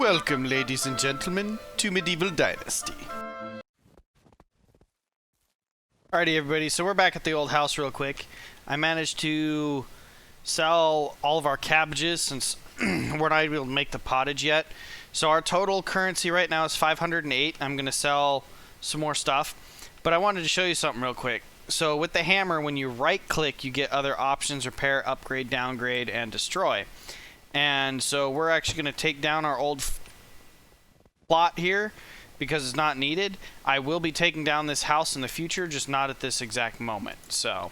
Welcome, ladies and gentlemen, to Medieval Dynasty. Alrighty, everybody, so we're back at the old house real quick. I managed to sell all of our cabbages since we're not able to make the pottage yet. So our total currency right now is 508. I'm going to sell some more stuff. But I wanted to show you something real quick. So with the hammer, when you right-click, you get other options: repair, upgrade, downgrade, and destroy. And so we're actually going to take down our old plot here because it's not needed. I will be taking down this house in the future, just not at this exact moment. So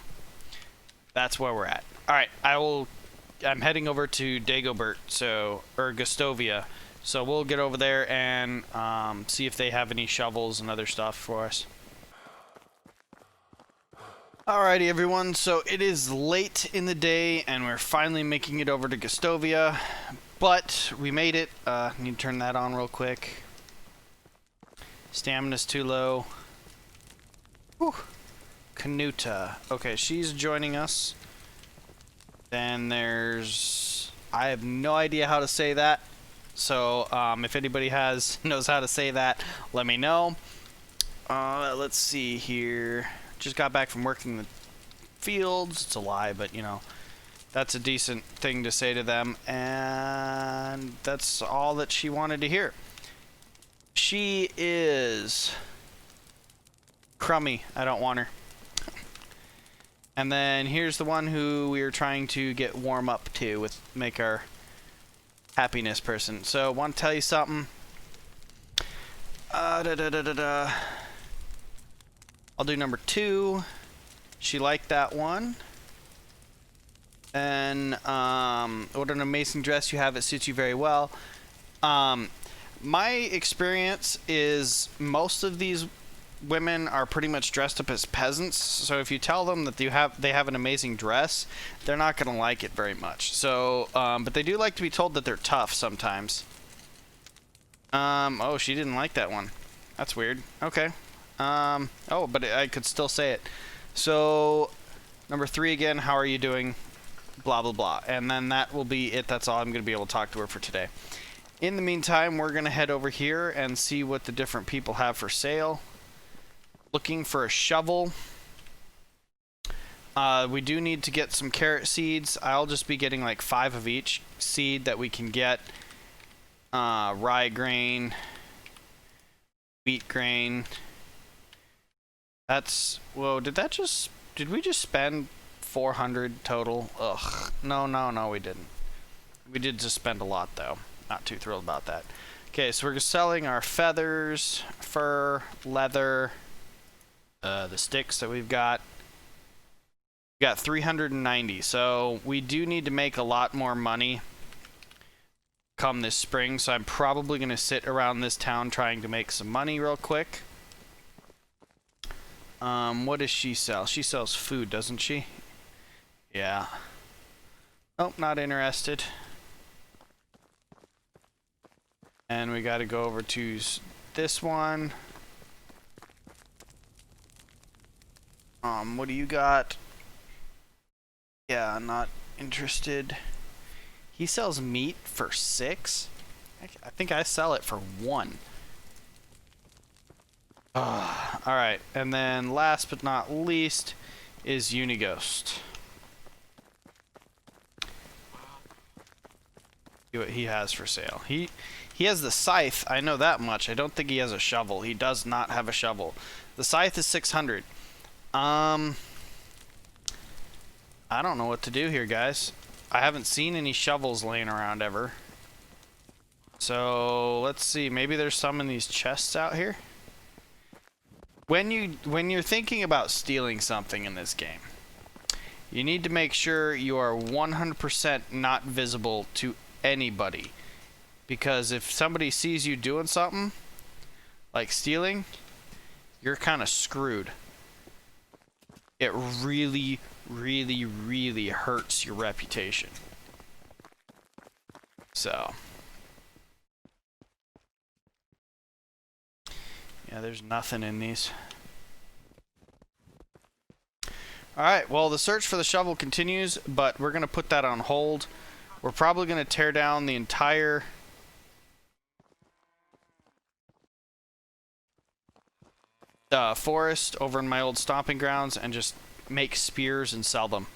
that's where we're at. All right, I'm heading over to Dagobert, or Gustovia. So we'll get over there and see if they have any shovels and other stuff for us. Alrighty, everyone, so it is late in the day and we're finally making it over to Gustovia, but we made it. Need to turn that on real quick. Stamina's too low. Whew. Kanuta. Okay, she's joining us. Then there's... I have no idea how to say that, so if anybody knows how to say that, let me know. Let's see here. Just got back from working the fields. It's a lie, but you know, that's a decent thing to say to them, and that's all that she wanted to hear. She is crummy. I don't want her. And then here's the one who we are trying to get warm up to make our happiness person. So I want to tell you something. I'll do number 2. She liked that one. And what an amazing dress you have. It suits you very well. My experience is most of these women are pretty much dressed up as peasants. So if you tell them that they have an amazing dress, they're not going to like it very much. So, but they do like to be told that they're tough sometimes. Oh, she didn't like that one. That's weird. Okay. Oh, but I could still say it. So, number 3 again, how are you doing? Blah, blah, blah. And then that will be it. That's all I'm going to be able to talk to her for today. In the meantime, we're going to head over here and see what the different people have for sale. Looking for a shovel. We do need to get some carrot seeds. I'll just be getting like 5 of each seed that we can get. Rye grain. Wheat grain. That's, whoa, did we just spend 400 total? Ugh, no, we didn't. We did just spend a lot, though. Not too thrilled about that. Okay, so we're selling our feathers, fur, leather, the sticks that we've got. We got 390, so we do need to make a lot more money come this spring, so I'm probably going to sit around this town trying to make some money real quick. What does she sell? She sells food, doesn't she? Yeah. Nope, not interested. And we gotta go over to this one. What do you got? Yeah, not interested. He sells meat for 6? I think I sell it for 1. Alright, and then last but not least is Unighost. See what he has for sale. He has the scythe, I know that much. I don't think he has a shovel. He does not have a shovel. The scythe is 600. I don't know what to do here, guys. I haven't seen any shovels laying around ever. So let's see, maybe there's some in these chests out here. When you're thinking about stealing something in this game, you need to make sure you are 100% not visible to anybody. Because if somebody sees you doing something, like stealing, you're kind of screwed. It really, really, really hurts your reputation. So... yeah, there's nothing in these. Alright, well, the search for the shovel continues, but we're going to put that on hold. We're probably going to tear down the entire forest over in my old stomping grounds and just make spears and sell them.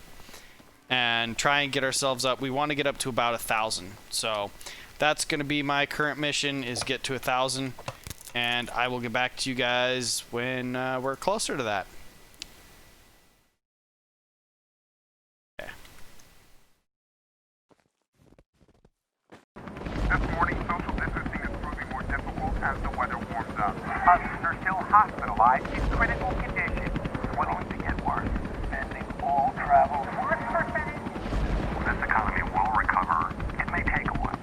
And try and get ourselves up. We want to get up to about 1,000. So that's going to be my current mission, is get to 1,000. And I will get back to you guys when we're closer to that. Okay. This morning, social distancing is proving more difficult as the weather warms up. Others are still hospitalized in critical condition. It's going to get worse. Ending all travel. What percentage? This economy will recover. It may take a while.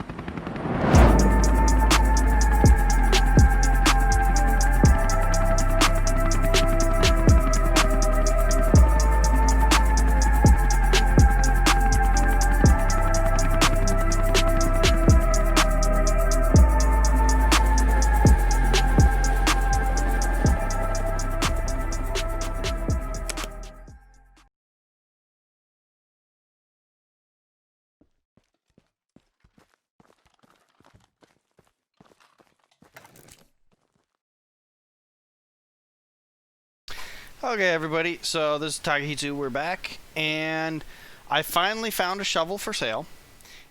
Okay, everybody, so this is Takehitsu, we're back, and I finally found a shovel for sale.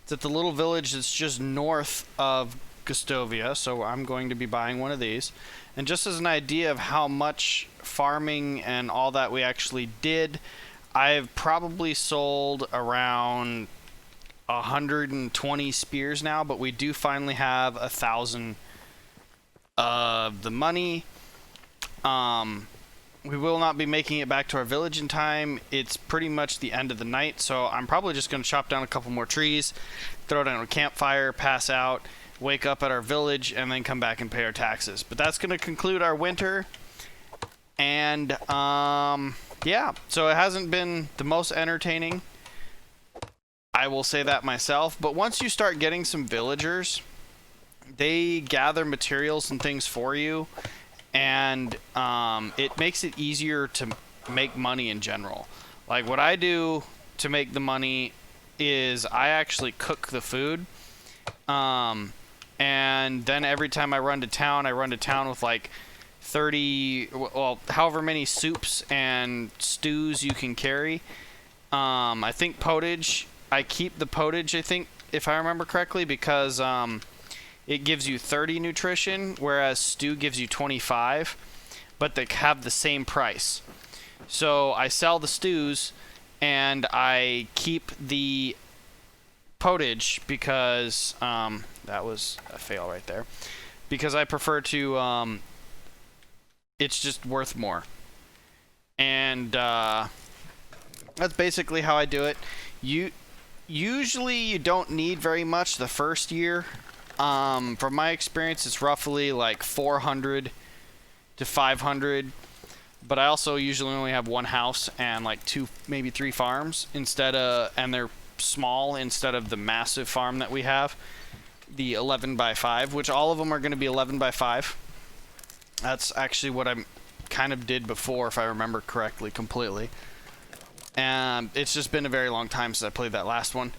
It's at the little village that's just north of Gustovia, so I'm going to be buying one of these. And just as an idea of how much farming and all that we actually did, I've probably sold around 120 spears now, but we do finally have 1,000 of the money. We will not be making it back to our village in time. It's pretty much the end of the night, so I'm probably just going to chop down a couple more trees, throw down a campfire, pass out, wake up at our village, and then come back and pay our taxes. But that's going to conclude our winter. And, yeah, so it hasn't been the most entertaining. I will say that myself. But once you start getting some villagers, they gather materials and things for you. And it makes it easier to make money in general. Like what I do to make the money is I actually cook the food. And then every time I run to town with like 30, well, however many soups and stews you can carry. I think potage, I keep the potage, I think, if I remember correctly, because it gives you 30 nutrition, whereas stew gives you 25, but they have the same price. So I sell the stews, and I keep the potage because, that was a fail right there, because I prefer to, it's just worth more. And that's basically how I do it. Usually you don't need very much the first year. From my experience, it's roughly like 400 to 500, but I also usually only have one house and like 2, maybe 3 farms instead of, and they're small instead of the massive farm that we have, the 11 by 5, which all of them are going to be 11 by 5. That's actually what I kind of did before, if I remember correctly, completely. And it's just been a very long time since I played that last one.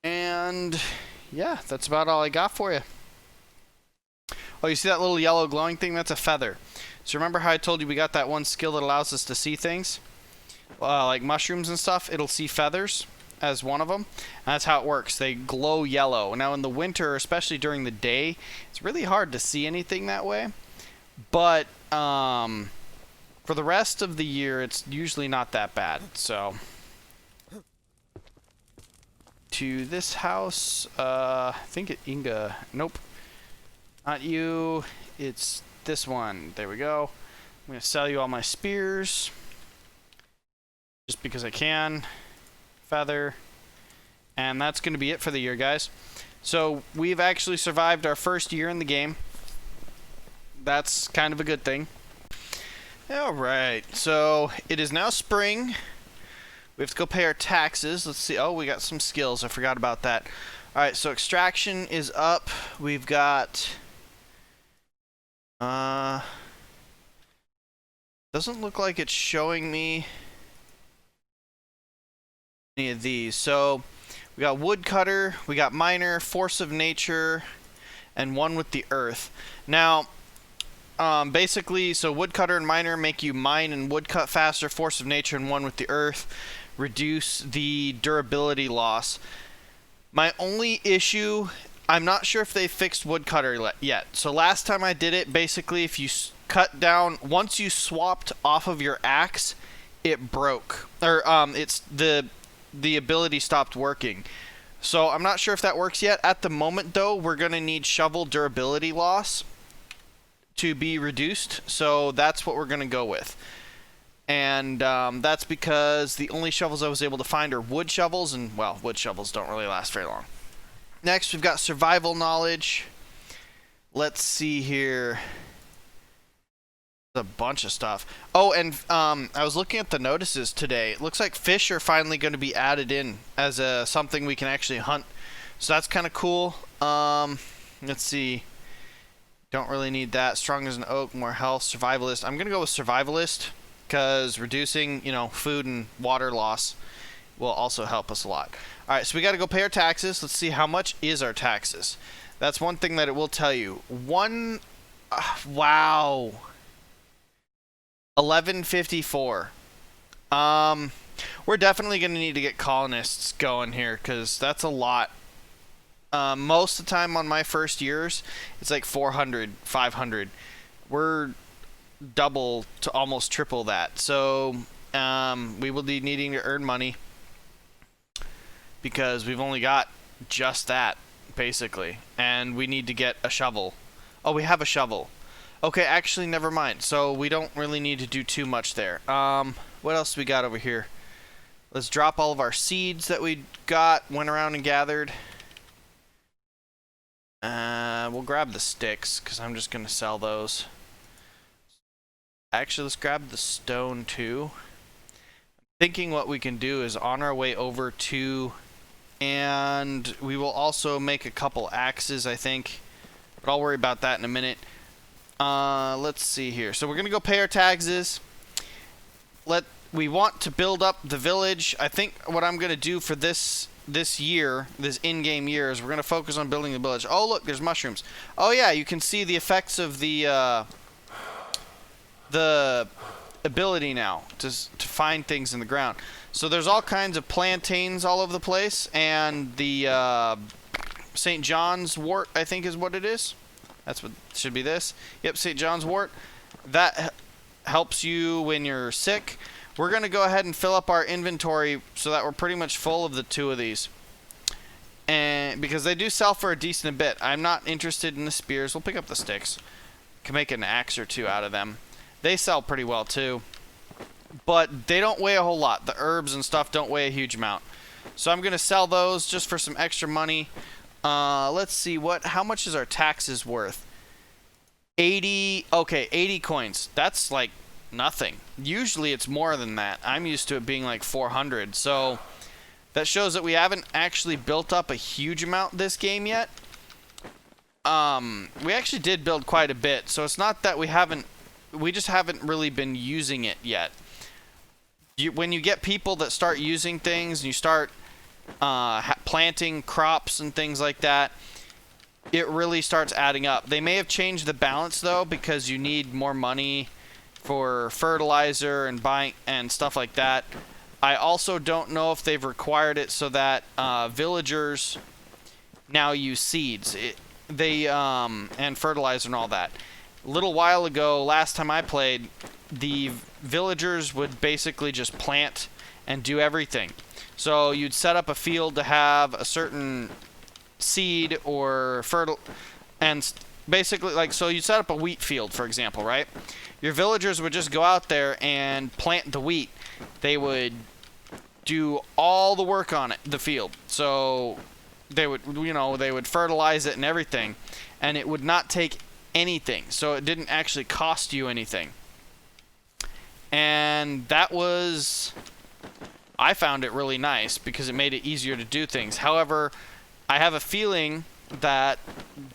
And yeah, that's about all I got for you. Oh, you see that little yellow glowing thing? That's a feather. So remember how I told you we got that one skill that allows us to see things? Like mushrooms and stuff, it'll see feathers as one of them. And that's how it works. They glow yellow. Now in the winter, especially during the day, it's really hard to see anything that way. But for the rest of the year, it's usually not that bad. So to this house, I think it Inga. Nope, not you. It's this one. There we go. I'm gonna sell you all my spears just because I can. Feather, and that's gonna be it for the year, guys. So we've actually survived our first year in the game. That's kind of a good thing. All right, so it is now spring. We have to go pay our taxes. Let's see. Oh, we got some skills. I forgot about that. All right, so extraction is up. We've got doesn't look like it's showing me any of these. So we got woodcutter, we got miner, force of nature, and one with the earth. Now Basically, so woodcutter and miner make you mine and woodcut faster, force of nature and one with the earth, reduce the durability loss. My only issue, I'm not sure if they fixed woodcutter yet. So last time I did it, basically if you cut down, once you swapped off of your axe, it broke. Or it's the ability stopped working. So I'm not sure if that works yet. At the moment though, we're going to need shovel durability loss to be reduced. So that's what we're going to go with. And that's because the only shovels I was able to find are wood shovels, and well, wood shovels don't really last very long. Next, we've got survival knowledge. Let's see here. A bunch of stuff. Oh, and I was looking at the notices today. It looks like fish are finally going to be added in as something we can actually hunt. So that's kind of cool. Let's see. Don't really need that. Strong as an oak, more health, survivalist. I'm going to go with survivalist because reducing, food and water loss will also help us a lot. All right, so we got to go pay our taxes. Let's see how much is our taxes. That's one thing that it will tell you. Wow. 1154. We're definitely going to need to get colonists going here because that's a lot. Most of the time on my first years, it's like 400, 500. We're double to almost triple that. So we will be needing to earn money because we've only got just that, basically. And we need to get a shovel. Oh, we have a shovel. Okay, actually, never mind. So we don't really need to do too much there. What else do we got over here? Let's drop all of our seeds that we went around and gathered. We'll grab the sticks, because I'm just going to sell those. Actually, let's grab the stone, too. I'm thinking what we can do is on our way over to... And we will also make a couple axes, I think. But I'll worry about that in a minute. Let's see here. So we're going to go pay our taxes. We want to build up the village. I think what I'm going to do for this year, this in-game year, is we're going to focus on building the village. Oh, look, there's mushrooms. Oh, yeah, you can see the effects of the ability now to find things in the ground. So there's all kinds of plantains all over the place, and the St. John's wort, I think is what it is. That's what should be this. Yep, St. John's wort. That helps you when you're sick. We're going to go ahead and fill up our inventory so that we're pretty much full of the two of these. And because they do sell for a decent bit. I'm not interested in the spears. We'll pick up the sticks. Can make an axe or two out of them. They sell pretty well too. But they don't weigh a whole lot. The herbs and stuff don't weigh a huge amount. So I'm going to sell those just for some extra money. Let's see, how much is our taxes worth? 80, okay, 80 coins. That's like nothing. Usually it's more than that. I'm used to it being like 400. So that shows that we haven't actually built up a huge amount this game yet. We actually did build quite a bit. So it's not that we just haven't really been using it yet. When you get people that start using things and you start planting crops and things like that, it really starts adding up. They may have changed the balance though, because you need more money for fertilizer and buying and stuff like that. I also don't know if they've required it so that villagers now use seeds. And fertilizer and all that. A little while ago, last time I played, the villagers would basically just plant and do everything. So you'd set up a field to have a certain seed or and basically, like, so you'd set up a wheat field, for example, right? Your villagers would just go out there and plant the wheat. They would do all the work on the field. So they would, they would fertilize it and everything, and it would not take anything. So it didn't actually cost you anything. And I found it really nice because it made it easier to do things. However, I have a feeling that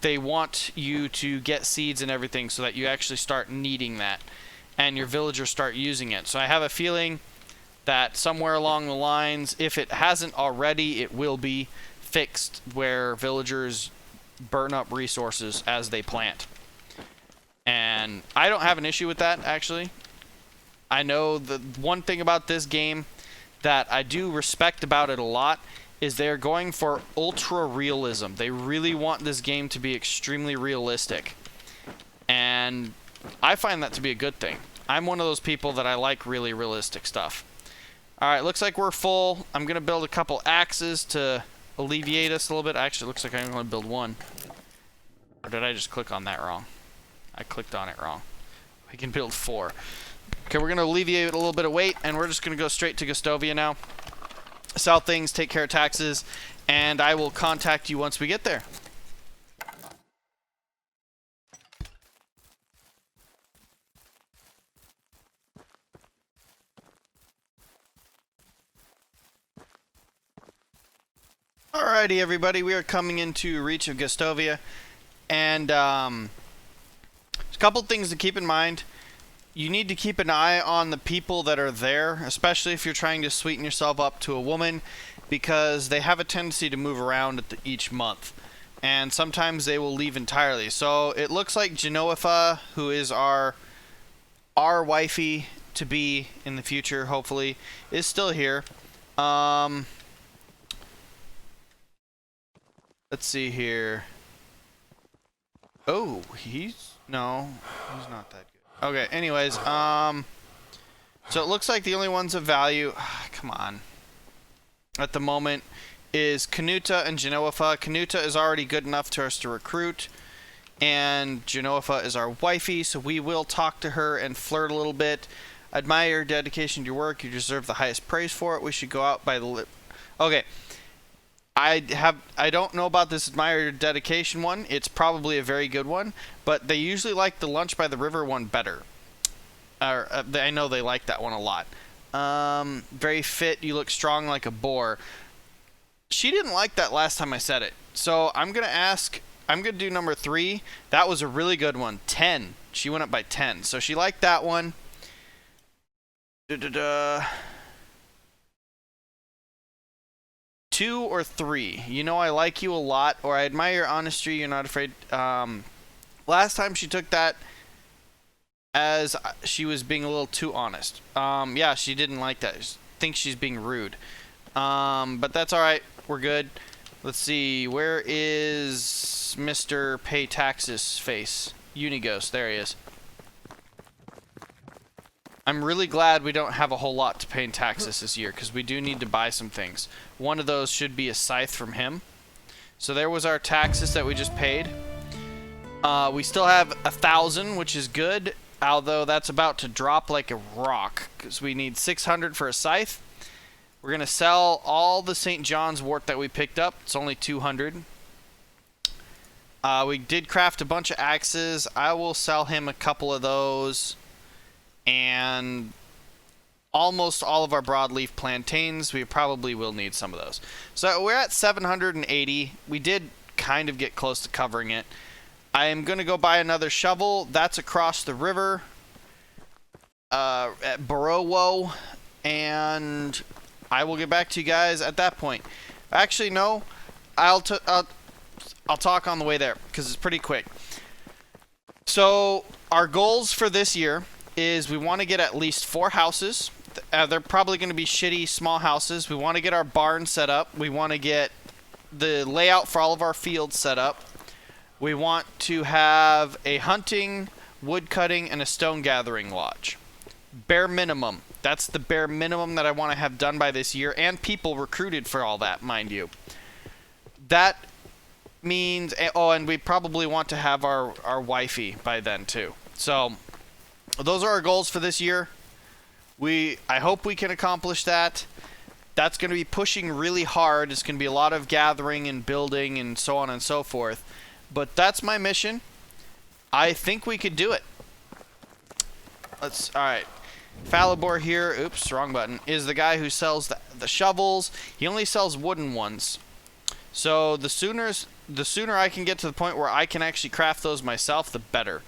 they want you to get seeds and everything so that you actually start needing that and your villagers start using it. So I have a feeling that somewhere along the lines, if it hasn't already, it will be fixed where villagers burn up resources as they plant. And I don't have an issue with that, actually. I know the one thing about this game that I do respect about it a lot is they're going for ultra realism. They really want this game to be extremely realistic. And I find that to be a good thing. I'm one of those people that I like really realistic stuff. Alright, looks like we're full. I'm going to build a couple axes to alleviate us a little bit. Actually, it looks like I'm going to build one. Or did I just click on that wrong? I clicked on it wrong. We can build 4. Okay, we're going to alleviate a little bit of weight, and we're just going to go straight to Gustovia now. Sell things, take care of taxes, and I will contact you once we get there. Alrighty, everybody, we are coming into reach of Gustovia, and there's a couple things to keep in mind. You need to keep an eye on the people that are there, especially if you're trying to sweeten yourself up to a woman, because they have a tendency to move around at each month, and sometimes they will leave entirely. So it looks like Genoifa, who is our wifey to be in the future, hopefully, is still here. Let's see here. Oh, no, he's not that good. Okay, anyways, so it looks like the only ones of value, come on, at the moment is Kanuta and Genoifa. Kanuta is already good enough to us to recruit, and Genoifa is our wifey, so we will talk to her and flirt a little bit. Admire your dedication to your work. You deserve the highest praise for it. We should go out by the lip. Okay. I don't know about this admire your dedication one. It's probably a very good one, but they usually like the lunch by the river one better. I know they like that one a lot. Very fit. You look strong like a boar. She didn't like that last time I said it. So I'm going to do number 3. That was a really good one. 10. She went up by 10. So she liked that one. 2 or 3. You know I like you a lot, or I admire your honesty. You're not afraid. Last time she took that as she was being a little too honest. Yeah, she didn't like that. She thinks she's being rude. But that's alright. We're good. Let's see. Where is Mr. Pay Taxes face? Unighost. There he is. I'm really glad we don't have a whole lot to pay in taxes this year, because we do need to buy some things. One of those should be a scythe from him. So there was our taxes that we just paid. We still have 1,000, which is good, although that's about to drop like a rock, because we need 600 for a scythe. We're going to sell all the St. John's wort that we picked up. It's only 200. We did craft a bunch of axes. I will sell him a couple of those. And almost all of our broadleaf plantains, we probably will need some of those. So we're at 780. We did kind of get close to covering it. I am going to go buy another shovel. That's across the river at Borowo, and I will get back to you guys at that point. Actually, no. I'll talk on the way there, because it's pretty quick. So our goals for this year is we want to get at least 4 houses. They're probably going to be shitty small houses. We want to get our barn set up. We want to get the layout for all of our fields set up. We want to have a hunting, wood cutting, and a stone gathering lodge. Bare minimum. That's the bare minimum that I want to have done by this year, and people recruited for all that, mind you. That means, oh, and we probably want to have our wifey by then too. So those are our goals for this year. I hope we can accomplish that. That's going to be pushing really hard. It's going to be a lot of gathering and building and so on and so forth. But that's my mission. I think we could do it. Alright. Falibor here, oops, wrong button, is the guy who sells the shovels. He only sells wooden ones. So the sooner I can get to the point where I can actually craft those myself, the better.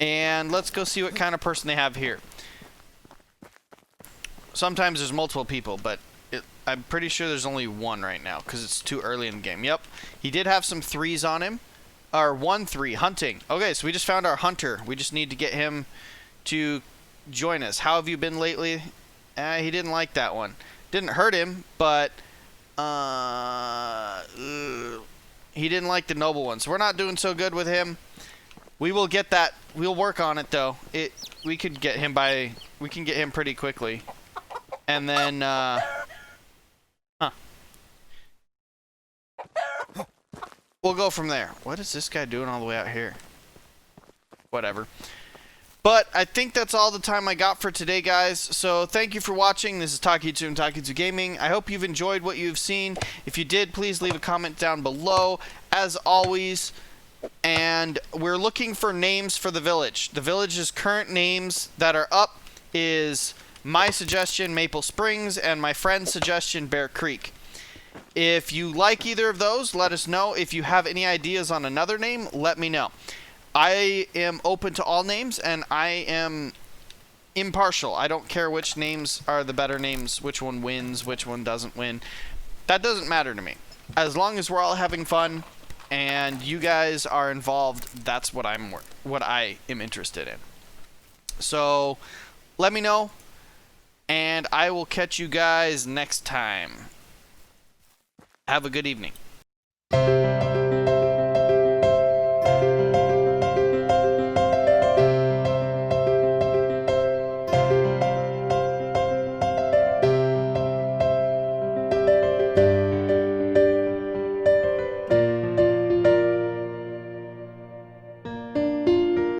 And let's go see what kind of person they have here. Sometimes there's multiple people, but I'm pretty sure there's only one right now, because it's too early in the game. Yep, he did have some 3s on him. Our 1-3 hunting. Okay, so we just found our hunter. We just need to get him to join us. How have you been lately? He didn't like that one. Didn't hurt him, but he didn't like the noble one. So we're not doing so good with him. We will get that. We'll work on it though. We could get him by. We can get him pretty quickly, and then we'll go from there. What is this guy doing all the way out here? Whatever. But I think that's all the time I got for today, guys. So thank you for watching. This is Takehitsu and Takehitsu Gaming. I hope you've enjoyed what you've seen. If you did, please leave a comment down below, as always. And we're looking for names for the village. The village's current names that are up is my suggestion, Maple Springs, and my friend's suggestion, Bear Creek. If you like either of those, let us know. If you have any ideas on another name, let me know. I am open to all names, and I am impartial. I don't care which names are the better names, which one wins, which one doesn't win. That doesn't matter to me. As long as we're all having fun and you guys are involved, that's what I am interested in. So let me know, and I will catch you guys next time. Have a good evening.